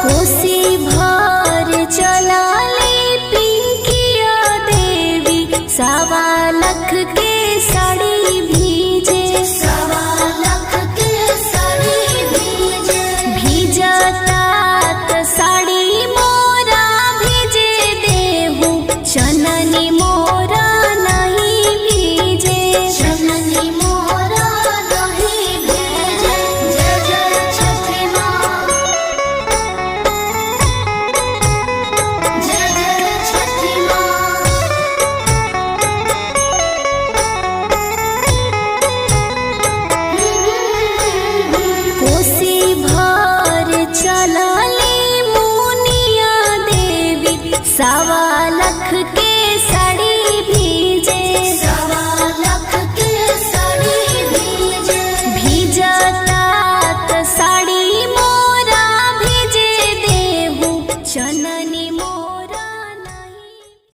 कोसी भर चलाली पिंकिया देवी, 1.25 लाख के साड़ी भीजे, 1.25 लाख के साड़ी भीजे। भीजता त साड़ी मोरा भीजे देहु, चननी मोरा नहीं भीजे, चननी मोरा नहीं भीजे। जय जय छठी माँ, जय जय छठी माँ। कोसी भर चलाली मुनिया देवी, 1.25 लाख के साड़ी भीजे, 1.25 लाख के साड़ी भीजे। भीजता त साड़ी मोरा भीजे देहु, चननी